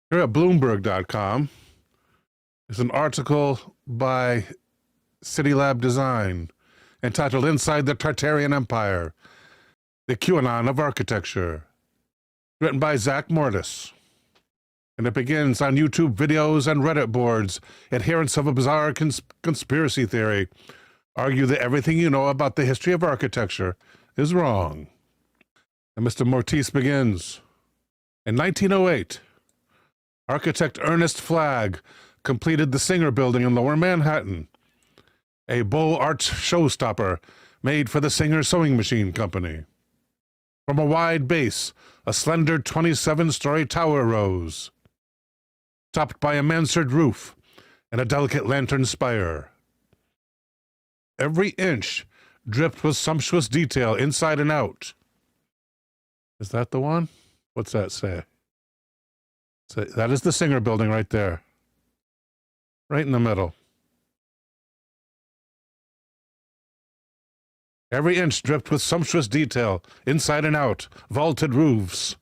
Here at Bloomberg.com is an article by City Lab Design entitled Inside the Tartarian Empire, the QAnon of Architecture, written by Zach Mortis. And it begins on YouTube videos and Reddit boards. Adherents of a bizarre conspiracy theory argue that everything you know about the history of architecture is wrong. And Mr. Mortis begins. In 1908, architect Ernest Flagg completed the Singer Building in Lower Manhattan, a bow-arch showstopper made for the Singer Sewing Machine Company. From a wide base, a slender 27-story tower rose, topped by a mansard roof and a delicate lantern spire. Every inch dripped with sumptuous detail inside and out. Is that the one? What's that say? So that is the Singer Building right there. Right in the middle. Every inch dripped with sumptuous detail, inside and out, vaulted roofs,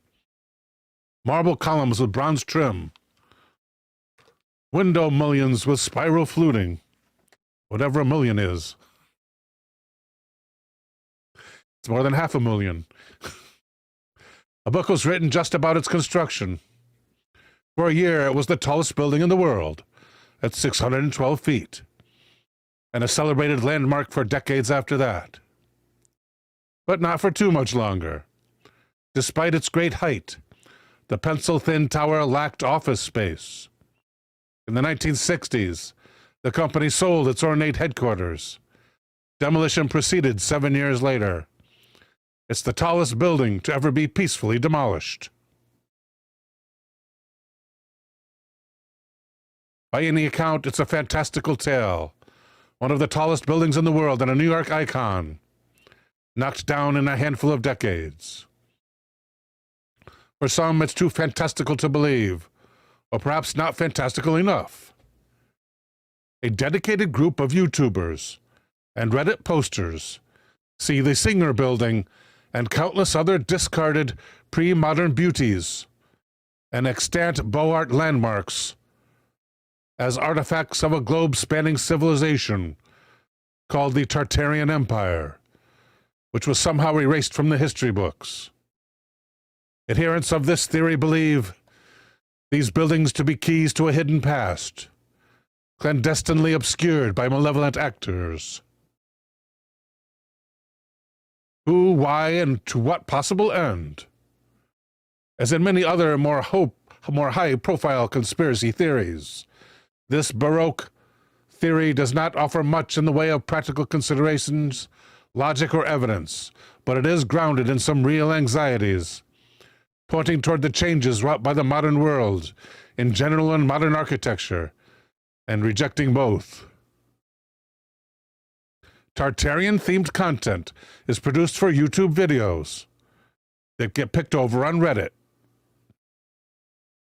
marble columns with bronze trim, window mullions with spiral fluting, whatever a mullion is. It's more than 500,000. A book was written just about its construction. For a year, it was the tallest building in the world, at 612 feet, and a celebrated landmark for decades after that. But not for too much longer. Despite its great height, the pencil-thin tower lacked office space. In the 1960s, the company sold its ornate headquarters. Demolition proceeded 7 years later. It's the tallest building to ever be peacefully demolished. By any account, it's a fantastical tale, one of the tallest buildings in the world and a New York icon, knocked down in a handful of decades. For some, it's too fantastical to believe, or perhaps not fantastical enough. A dedicated group of YouTubers and Reddit posters see the Singer Building and countless other discarded pre-modern beauties and extant Beaux-Art landmarks as artifacts of a globe-spanning civilization called the Tartarian Empire, which was somehow erased from the history books. Adherents of this theory believe these buildings to be keys to a hidden past, clandestinely obscured by malevolent actors. Who, why, and to what possible end? As in many other more high-profile conspiracy theories, this Baroque theory does not offer much in the way of practical considerations, logic, or evidence, but it is grounded in some real anxieties, pointing toward the changes wrought by the modern world in general and modern architecture, and rejecting both. Tartarian-themed content is produced for YouTube videos that get picked over on Reddit.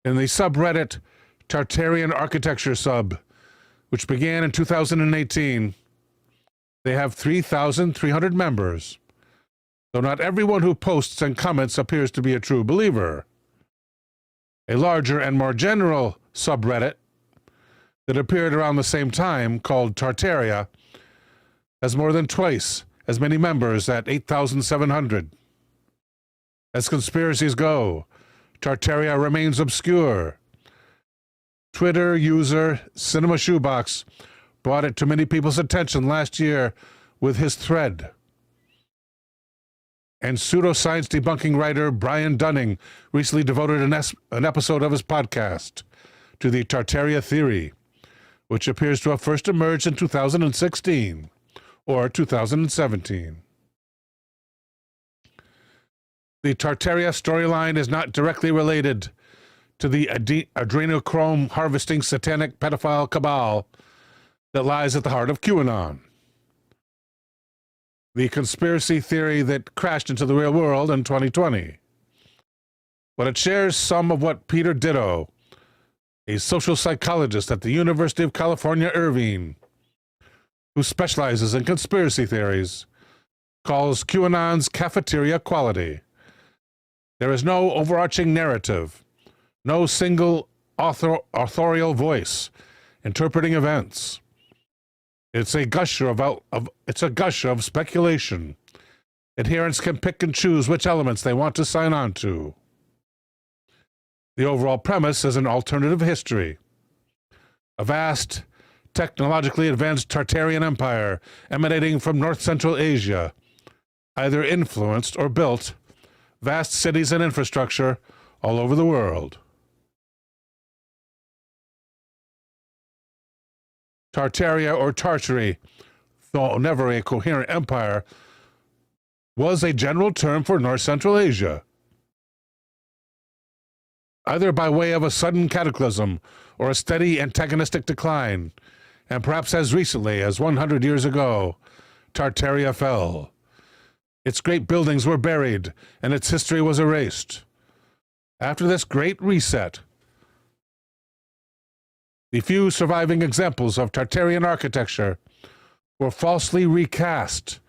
In the subreddit Tartarian Architecture Sub, which began in 2018, they have 3,300 members, though not everyone who posts and comments appears to be a true believer. A larger and more general subreddit that appeared around the same time, called Tartaria, has more than twice as many members at 8,700. As conspiracies go, Tartaria remains obscure. Twitter user Cinema Shoebox brought it to many people's attention last year with his thread. And pseudoscience debunking writer Brian Dunning recently devoted an episode of his podcast to the Tartaria theory, which appears to have first emerged in 2016 or 2017. The Tartaria storyline is not directly related to the adrenochrome harvesting satanic pedophile cabal that lies at the heart of QAnon, the conspiracy theory that crashed into the real world in 2020. But it shares some of what Peter Ditto, a social psychologist at the University of California, Irvine, who specializes in conspiracy theories, calls QAnon's cafeteria quality. There is no overarching narrative, no single authorial voice, interpreting events. It's a gusher of speculation. Adherents can pick and choose which elements they want to sign on to. The overall premise is an alternative history. A vast, technologically advanced Tartarian empire emanating from north-central Asia, either influenced or built vast cities and infrastructure all over the world. Tartaria or Tartary, though never a coherent empire, was a general term for north-central Asia. Either by way of a sudden cataclysm or a steady antagonistic decline, and perhaps as recently as 100 years ago, Tartaria fell. Its great buildings were buried, and its history was erased. After this great reset, the few surviving examples of Tartarian architecture were falsely recast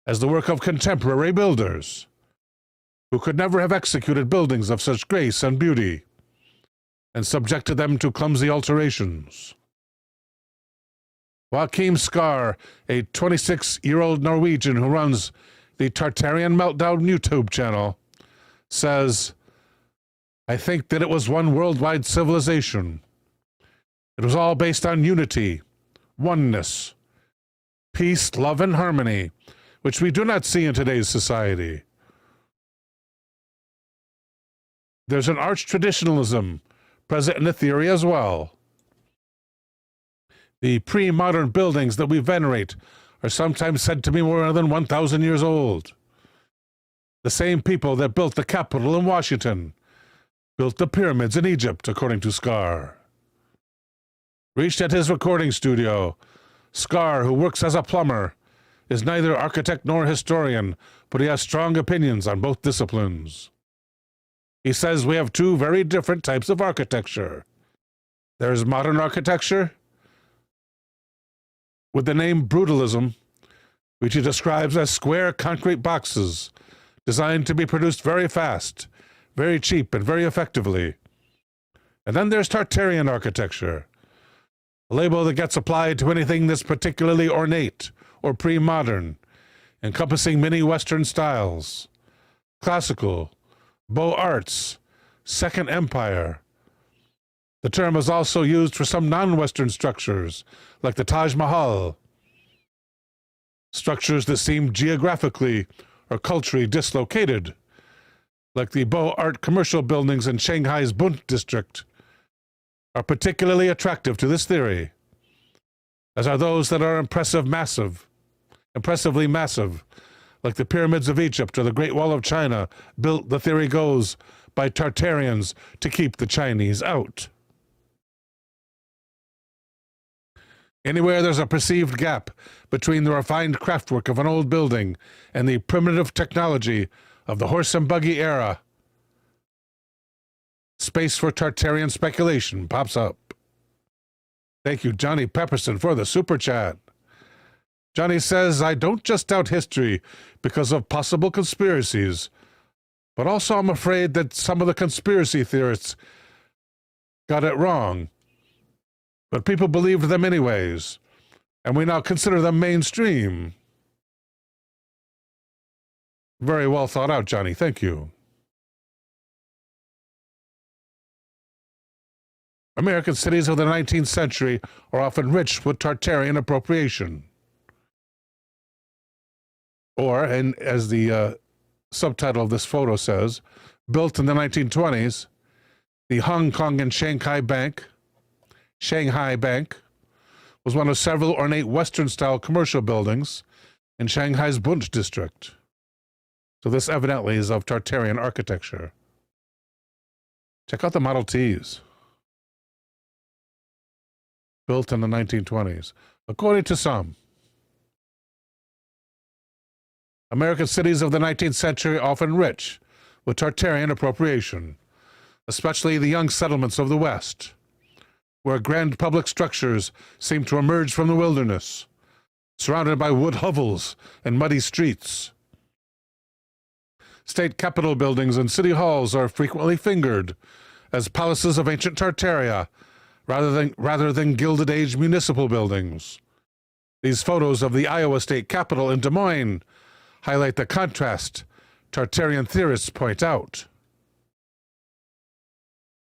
as the work of contemporary builders, who could never have executed buildings of such grace and beauty, and subjected them to clumsy alterations. Joachim Skar, a 26-year-old Norwegian who runs the Tartarian Meltdown YouTube channel, says, "I think that it was one worldwide civilization. It was all based on unity, oneness, peace, love, and harmony, which we do not see in today's society. There's an arch-traditionalism present in the theory as well. The pre-modern buildings that we venerate are sometimes said to be more than 1,000 years old. The same people that built the Capitol in Washington built the pyramids in Egypt, according to Skar." Reached at his recording studio, Skar, who works as a plumber, is neither architect nor historian, but he has strong opinions on both disciplines. He says we have two very different types of architecture. There's modern architecture, with the name brutalism, which he describes as square concrete boxes designed to be produced very fast, very cheap, and very effectively. And then there's Tartarian architecture, a label that gets applied to anything that's particularly ornate or pre-modern, encompassing many Western styles: classical, Beaux Arts, Second Empire. The term is also used for some non-Western structures, like the Taj Mahal, structures that seem geographically or culturally dislocated, like the Beaux Art commercial buildings in Shanghai's Bund district, are particularly attractive to this theory, as are those that are impressively massive, like the pyramids of Egypt or the Great Wall of China, built, the theory goes, by Tartarians to keep the Chinese out. Anywhere there's a perceived gap between the refined craftwork of an old building and the primitive technology of the horse and buggy era, space for Tartarian speculation pops up. Thank you, Johnny Pepperson, for the super chat. Johnny says, "I don't just doubt history because of possible conspiracies, but also I'm afraid that some of the conspiracy theorists got it wrong. But people believed them anyways, and we now consider them mainstream." Very well thought out, Johnny. Thank you. American cities of the 19th century are often rich with Tartarian appropriation. Or, and as the subtitle of this photo says, built in the 1920s, the Hong Kong and Shanghai Bank was one of several ornate Western-style commercial buildings in Shanghai's Bund district. So this evidently is of Tartarian architecture. Check out the Model Ts. Built in the 1920s, according to some. American cities of the 19th century are often rich with Tartarian appropriation, especially the young settlements of the West, where grand public structures seem to emerge from the wilderness, surrounded by wood hovels and muddy streets. State capitol buildings and city halls are frequently fingered, as palaces of ancient Tartaria, rather than Gilded Age municipal buildings. These photos of the Iowa state capitol in Des Moines highlight the contrast Tartarian theorists point out.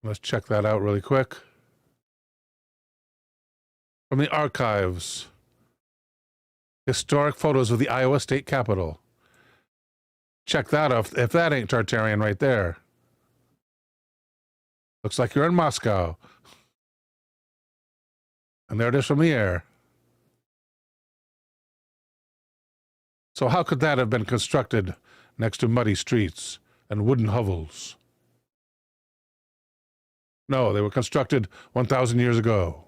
Let's check that out really quick. From the archives, historic photos of the Iowa state capitol. Check that out, if that ain't Tartarian right there. Looks like you're in Moscow. And there it is from the air. So how could that have been constructed next to muddy streets and wooden hovels? No, they were constructed 1,000 years ago.